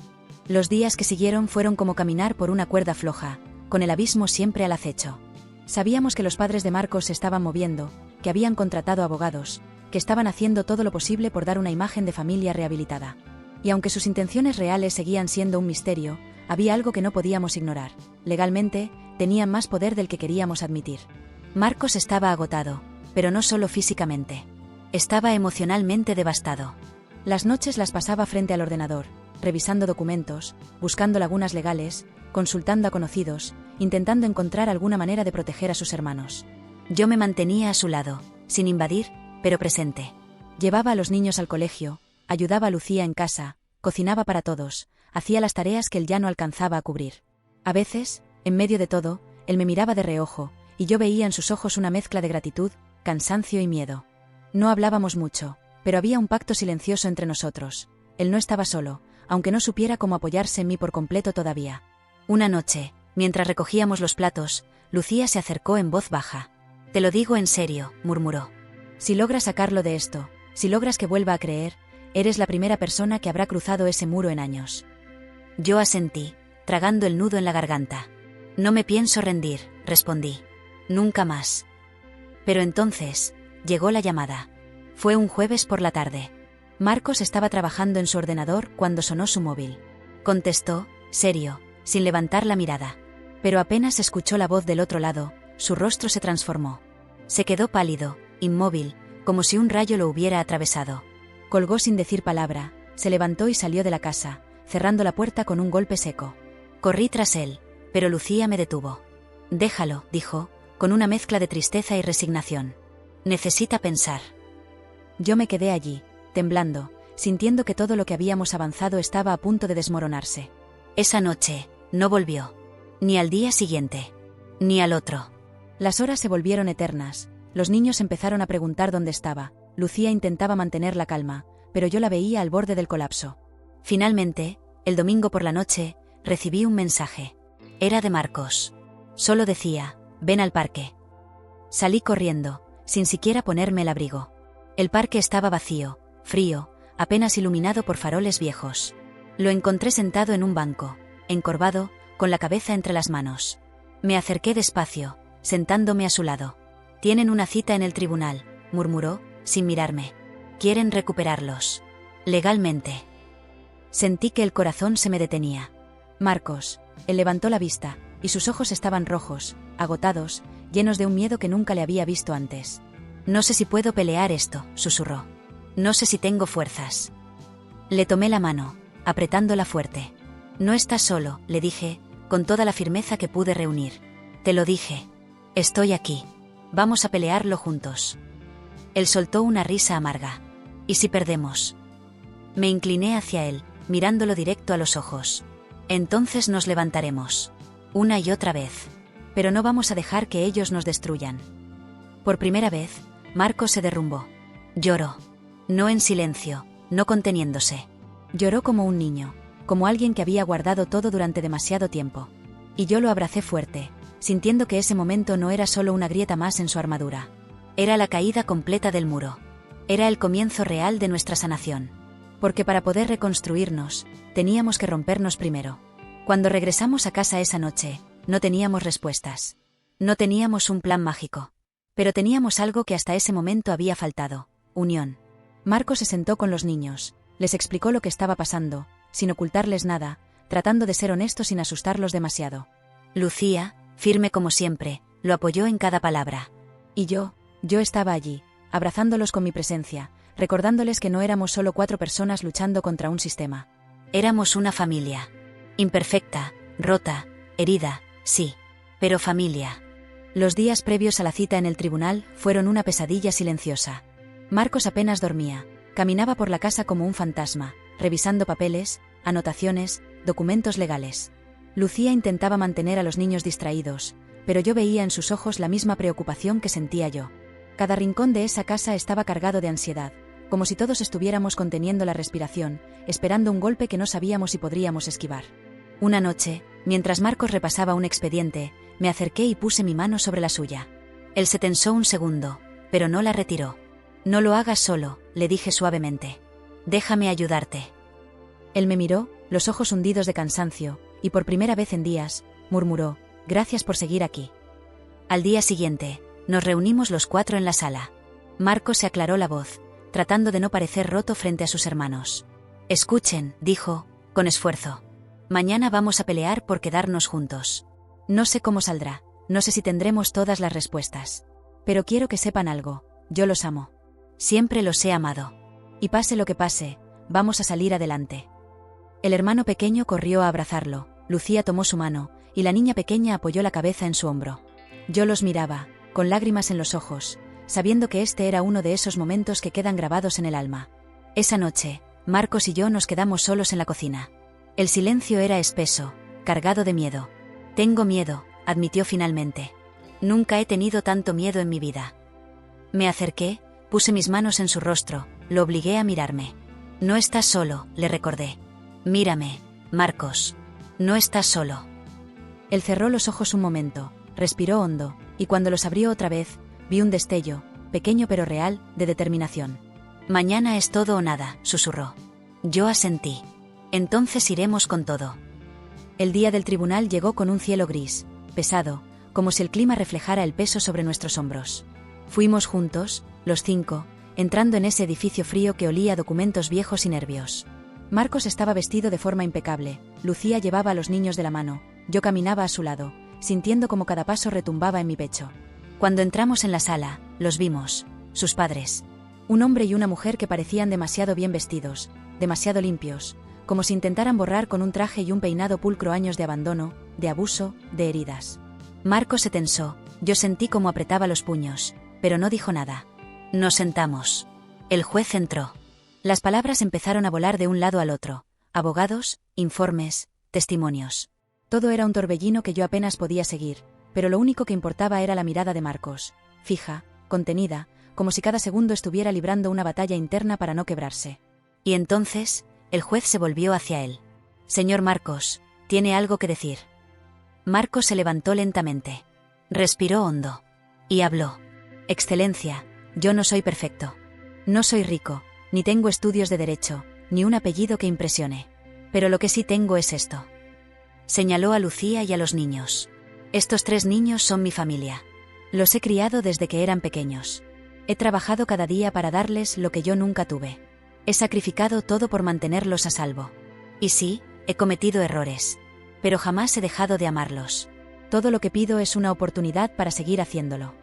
Los días que siguieron fueron como caminar por una cuerda floja, con el abismo siempre al acecho. Sabíamos que los padres de Marcos se estaban moviendo, que habían contratado abogados, que estaban haciendo todo lo posible por dar una imagen de familia rehabilitada. Y aunque sus intenciones reales seguían siendo un misterio, había algo que no podíamos ignorar. Legalmente, tenían más poder del que queríamos admitir. Marcos estaba agotado, pero no solo físicamente. Estaba emocionalmente devastado. Las noches las pasaba frente al ordenador, revisando documentos, buscando lagunas legales, consultando a conocidos, intentando encontrar alguna manera de proteger a sus hermanos. Yo me mantenía a su lado, sin invadir, pero presente. Llevaba a los niños al colegio, ayudaba a Lucía en casa, cocinaba para todos, hacía las tareas que él ya no alcanzaba a cubrir. A veces, en medio de todo, él me miraba de reojo, y yo veía en sus ojos una mezcla de gratitud, cansancio y miedo. No hablábamos mucho, pero había un pacto silencioso entre nosotros. Él no estaba solo, aunque no supiera cómo apoyarse en mí por completo todavía. Una noche, mientras recogíamos los platos, Lucía se acercó en voz baja. «Te lo digo en serio», murmuró. «Si logras sacarlo de esto, si logras que vuelva a creer, eres la primera persona que habrá cruzado ese muro en años». Yo asentí, tragando el nudo en la garganta. «No me pienso rendir», respondí. «Nunca más». Pero entonces, Llegó la llamada. Fue un jueves por la tarde. Marcos estaba trabajando en su ordenador cuando sonó su móvil. Contestó, serio, sin levantar la mirada. Pero apenas escuchó la voz del otro lado, su rostro se transformó. Se quedó pálido, inmóvil, como si un rayo lo hubiera atravesado. Colgó sin decir palabra, se levantó y salió de la casa, cerrando la puerta con un golpe seco. Corrí tras él, pero Lucía me detuvo. Déjalo, dijo, con una mezcla de tristeza y resignación. Necesita pensar. Yo me quedé allí, temblando, sintiendo que todo lo que habíamos avanzado estaba a punto de desmoronarse. Esa noche, no volvió. Ni al día siguiente. Ni al otro. Las horas se volvieron eternas. Los niños empezaron a preguntar dónde estaba. Lucía intentaba mantener la calma, pero yo la veía al borde del colapso. Finalmente, el domingo por la noche, recibí un mensaje. Era de Marcos. Solo decía, ven al parque. Salí corriendo, sin siquiera ponerme el abrigo. El parque estaba vacío, frío, apenas iluminado por faroles viejos. Lo encontré sentado en un banco, encorvado, con la cabeza entre las manos. Me acerqué despacio, sentándome a su lado. Tienen una cita en el tribunal, murmuró, sin mirarme. Quieren recuperarlos. Legalmente. Sentí que el corazón se me detenía. Marcos, él levantó la vista, y sus ojos estaban rojos, agotados, llenos de un miedo que nunca le había visto antes. No sé si puedo pelear esto, susurró. No sé si tengo fuerzas. Le tomé la mano, apretándola fuerte. No estás solo, le dije, con toda la firmeza que pude reunir. Te lo dije. Estoy aquí. Vamos a pelearlo juntos. Él soltó una risa amarga. ¿Y si perdemos? Me incliné hacia él, mirándolo directo a los ojos. Entonces nos levantaremos. Una y otra vez. Pero no vamos a dejar que ellos nos destruyan. Por primera vez, Marcos se derrumbó. Lloró. No en silencio, no conteniéndose. Lloró como un niño, como alguien que había guardado todo durante demasiado tiempo. Y yo lo abracé fuerte, sintiendo que ese momento no era solo una grieta más en su armadura. Era la caída completa del muro. Era el comienzo real de nuestra sanación. Porque para poder reconstruirnos, teníamos que rompernos primero. Cuando regresamos a casa esa noche, no teníamos respuestas. No teníamos un plan mágico. Pero teníamos algo que hasta ese momento había faltado: unión. Marcos se sentó con los niños, les explicó lo que estaba pasando, sin ocultarles nada, tratando de ser honesto sin asustarlos demasiado. Lucía, firme como siempre, lo apoyó en cada palabra. Y yo estaba allí, abrazándolos con mi presencia, recordándoles que no éramos solo 4 personas luchando contra un sistema. Éramos una familia. Imperfecta, rota, herida, sí, pero familia. Los días previos a la cita en el tribunal fueron una pesadilla silenciosa. Marcos apenas dormía, caminaba por la casa como un fantasma, revisando papeles, anotaciones, documentos legales. Lucía intentaba mantener a los niños distraídos, pero yo veía en sus ojos la misma preocupación que sentía yo. Cada rincón de esa casa estaba cargado de ansiedad, como si todos estuviéramos conteniendo la respiración, esperando un golpe que no sabíamos si podríamos esquivar. Una noche, mientras Marcos repasaba un expediente, me acerqué y puse mi mano sobre la suya. Él se tensó un segundo, pero no la retiró. No lo hagas solo, le dije suavemente. Déjame ayudarte. Él me miró, los ojos hundidos de cansancio, y por primera vez en días, murmuró, gracias por seguir aquí. Al día siguiente, nos reunimos los 4 en la sala. Marcos se aclaró la voz, tratando de no parecer roto frente a sus hermanos. Escuchen, dijo, con esfuerzo. Mañana vamos a pelear por quedarnos juntos. No sé cómo saldrá, no sé si tendremos todas las respuestas. Pero quiero que sepan algo, yo los amo. Siempre los he amado. Y pase lo que pase, vamos a salir adelante. El hermano pequeño corrió a abrazarlo, Lucía tomó su mano, y la niña pequeña apoyó la cabeza en su hombro. Yo los miraba, con lágrimas en los ojos, sabiendo que este era uno de esos momentos que quedan grabados en el alma. Esa noche, Marcos y yo nos quedamos solos en la cocina. El silencio era espeso, cargado de miedo. Tengo miedo, admitió finalmente. Nunca he tenido tanto miedo en mi vida. Me acerqué, puse mis manos en su rostro, lo obligué a mirarme. No estás solo, le recordé. Mírame, Marcos. No estás solo. Él cerró los ojos un momento, respiró hondo, y cuando los abrió otra vez, vi un destello, pequeño pero real, de determinación. Mañana es todo o nada, susurró. Yo asentí. Entonces iremos con todo. El día del tribunal llegó con un cielo gris, pesado, como si el clima reflejara el peso sobre nuestros hombros. Fuimos juntos, los 5, entrando en ese edificio frío que olía a documentos viejos y nervios. Marcos estaba vestido de forma impecable, Lucía llevaba a los niños de la mano, yo caminaba a su lado, sintiendo como cada paso retumbaba en mi pecho. Cuando entramos en la sala, los vimos, sus padres. Un hombre y una mujer que parecían demasiado bien vestidos, demasiado limpios, como si intentaran borrar con un traje y un peinado pulcro años de abandono, de abuso, de heridas. Marcos se tensó, yo sentí como apretaba los puños, pero no dijo nada. Nos sentamos. El juez entró. Las palabras empezaron a volar de un lado al otro, abogados, informes, testimonios. Todo era un torbellino que yo apenas podía seguir, pero lo único que importaba era la mirada de Marcos, fija, contenida, como si cada segundo estuviera librando una batalla interna para no quebrarse. Y entonces, el juez se volvió hacia él. Señor Marcos, ¿tiene algo que decir? Marcos se levantó lentamente. Respiró hondo. Y habló. Excelencia, yo no soy perfecto. No soy rico, ni tengo estudios de derecho, ni un apellido que impresione. Pero lo que sí tengo es esto. Señaló a Lucía y a los niños. Estos 3 niños son mi familia. Los he criado desde que eran pequeños. He trabajado cada día para darles lo que yo nunca tuve. He sacrificado todo por mantenerlos a salvo. Y sí, he cometido errores. Pero jamás he dejado de amarlos. Todo lo que pido es una oportunidad para seguir haciéndolo.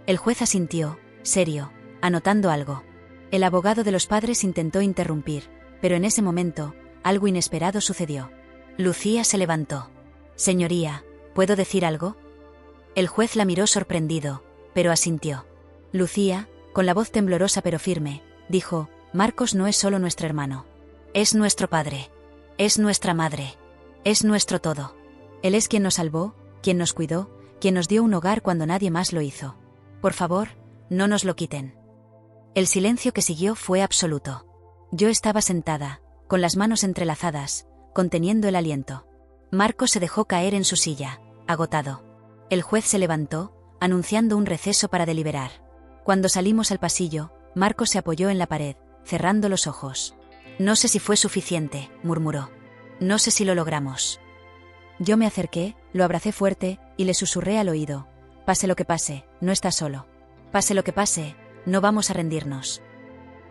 El juez asintió, serio, anotando algo. El abogado de los padres intentó interrumpir, pero en ese momento, algo inesperado sucedió. Lucía se levantó. Señoría, ¿puedo decir algo? El juez la miró sorprendido, pero asintió. Lucía, con la voz temblorosa pero firme, dijo, Marcos no es solo nuestro hermano. Es nuestro padre. Es nuestra madre. Es nuestro todo. Él es quien nos salvó, quien nos cuidó, quien nos dio un hogar cuando nadie más lo hizo. Por favor, no nos lo quiten. El silencio que siguió fue absoluto. Yo estaba sentada, con las manos entrelazadas, conteniendo el aliento. Marcos se dejó caer en su silla, agotado. El juez se levantó, anunciando un receso para deliberar. Cuando salimos al pasillo, Marcos se apoyó en la pared, cerrando los ojos. No sé si fue suficiente, murmuró. No sé si lo logramos. Yo me acerqué, lo abracé fuerte, y le susurré al oído. Pase lo que pase, no estás solo. Pase lo que pase, no vamos a rendirnos.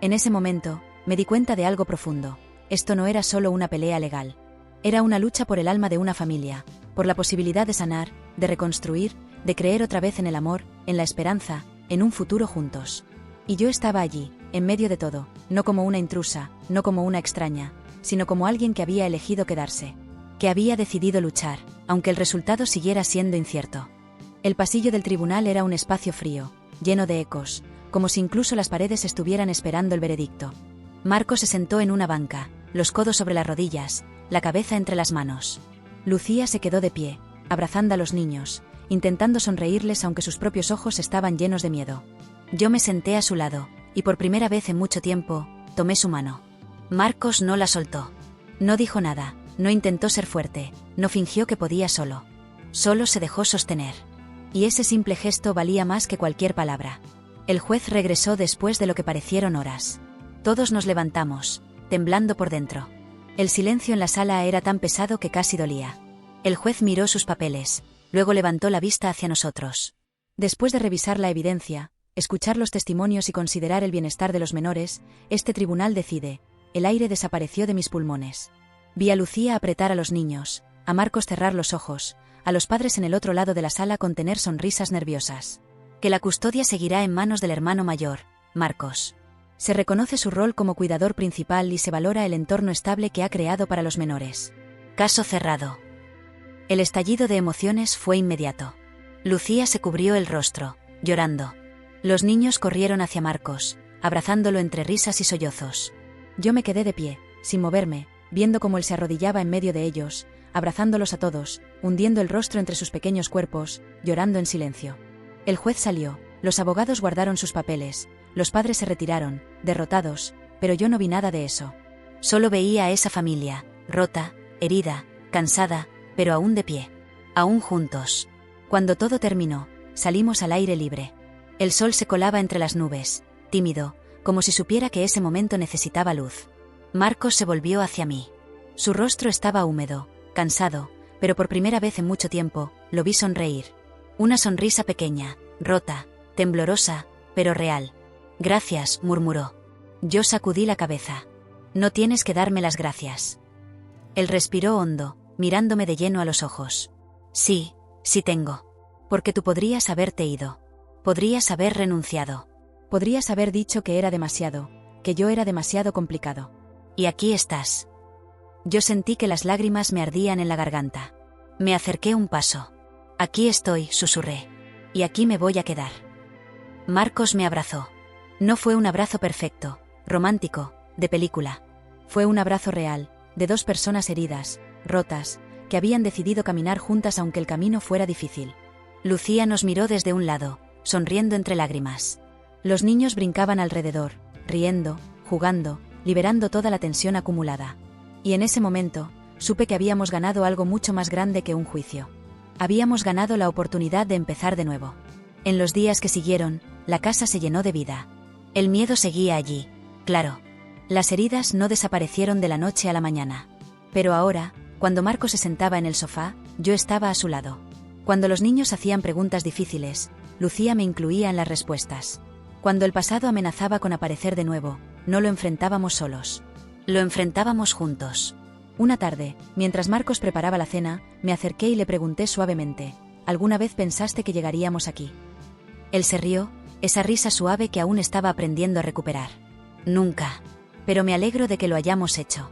En ese momento, me di cuenta de algo profundo. Esto no era solo una pelea legal. Era una lucha por el alma de una familia, por la posibilidad de sanar, de reconstruir, de creer otra vez en el amor, en la esperanza, en un futuro juntos. Y yo estaba allí, en medio de todo, no como una intrusa, no como una extraña, sino como alguien que había elegido quedarse, que había decidido luchar, aunque el resultado siguiera siendo incierto. El pasillo del tribunal era un espacio frío, lleno de ecos, como si incluso las paredes estuvieran esperando el veredicto. Marcos se sentó en una banca, los codos sobre las rodillas, la cabeza entre las manos. Lucía se quedó de pie, abrazando a los niños, intentando sonreírles aunque sus propios ojos estaban llenos de miedo. Yo me senté a su lado, y por primera vez en mucho tiempo, tomé su mano. Marcos no la soltó. No dijo nada, no intentó ser fuerte, no fingió que podía solo. Solo se dejó sostener. Y ese simple gesto valía más que cualquier palabra. El juez regresó después de lo que parecieron horas. Todos nos levantamos, temblando por dentro. El silencio en la sala era tan pesado que casi dolía. El juez miró sus papeles, luego levantó la vista hacia nosotros. Después de revisar la evidencia, escuchar los testimonios y considerar el bienestar de los menores, este tribunal decide. El aire desapareció de mis pulmones. Vi a Lucía apretar a los niños, a Marcos cerrar los ojos, a los padres en el otro lado de la sala contener sonrisas nerviosas. Que la custodia seguirá en manos del hermano mayor, Marcos. Se reconoce su rol como cuidador principal y se valora el entorno estable que ha creado para los menores. Caso cerrado. El estallido de emociones fue inmediato. Lucía se cubrió el rostro, llorando. Los niños corrieron hacia Marcos, abrazándolo entre risas y sollozos. Yo me quedé de pie, sin moverme, viendo cómo él se arrodillaba en medio de ellos, abrazándolos a todos, hundiendo el rostro entre sus pequeños cuerpos, llorando en silencio. El juez salió, los abogados guardaron sus papeles, los padres se retiraron, derrotados, pero yo no vi nada de eso. Solo veía a esa familia, rota, herida, cansada, pero aún de pie. Aún juntos. Cuando todo terminó, salimos al aire libre. El sol se colaba entre las nubes, tímido, como si supiera que ese momento necesitaba luz. Marcos se volvió hacia mí. Su rostro estaba húmedo, cansado, pero por primera vez en mucho tiempo, lo vi sonreír. Una sonrisa pequeña, rota, temblorosa, pero real. Gracias, murmuró. Yo sacudí la cabeza. No tienes que darme las gracias. Él respiró hondo, mirándome de lleno a los ojos. Sí, sí tengo. Porque tú podrías haberte ido. Podrías haber renunciado. Podrías haber dicho que era demasiado, que yo era demasiado complicado. Y aquí estás. Yo sentí que las lágrimas me ardían en la garganta. Me acerqué un paso. Aquí estoy, susurré. Y aquí me voy a quedar. Marcos me abrazó. No fue un abrazo perfecto, romántico, de película. Fue un abrazo real, de dos personas heridas, rotas, que habían decidido caminar juntas aunque el camino fuera difícil. Lucía nos miró desde un lado, sonriendo entre lágrimas. Los niños brincaban alrededor, riendo, jugando, liberando toda la tensión acumulada. Y en ese momento, supe que habíamos ganado algo mucho más grande que un juicio. Habíamos ganado la oportunidad de empezar de nuevo. En los días que siguieron, la casa se llenó de vida. El miedo seguía allí, claro. Las heridas no desaparecieron de la noche a la mañana. Pero ahora, cuando Marco se sentaba en el sofá, yo estaba a su lado. Cuando los niños hacían preguntas difíciles, Lucía me incluía en las respuestas. Cuando el pasado amenazaba con aparecer de nuevo, no lo enfrentábamos solos. Lo enfrentábamos juntos. Una tarde, mientras Marcos preparaba la cena, me acerqué y le pregunté suavemente, ¿alguna vez pensaste que llegaríamos aquí? Él se rió, esa risa suave que aún estaba aprendiendo a recuperar. Nunca. Pero me alegro de que lo hayamos hecho.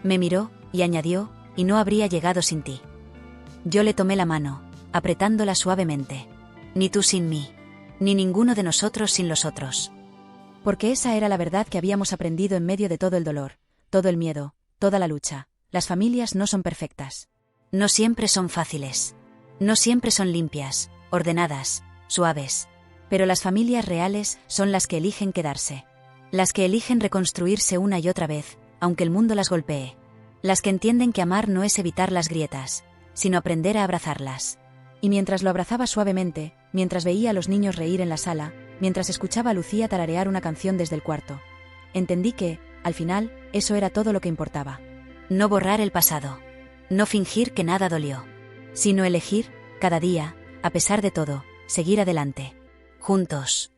Me miró, y añadió, y no habría llegado sin ti. Yo le tomé la mano, apretándola suavemente. Ni tú sin mí. Ni ninguno de nosotros sin los otros. Porque esa era la verdad que habíamos aprendido en medio de todo el dolor, todo el miedo, toda la lucha. Las familias no son perfectas. No siempre son fáciles. No siempre son limpias, ordenadas, suaves. Pero las familias reales son las que eligen quedarse. Las que eligen reconstruirse una y otra vez, aunque el mundo las golpee. Las que entienden que amar no es evitar las grietas, sino aprender a abrazarlas. Y mientras lo abrazaba suavemente, mientras veía a los niños reír en la sala, mientras escuchaba a Lucía tararear una canción desde el cuarto, entendí que, al final, eso era todo lo que importaba. No borrar el pasado. No fingir que nada dolió. Sino elegir, cada día, a pesar de todo, seguir adelante. Juntos.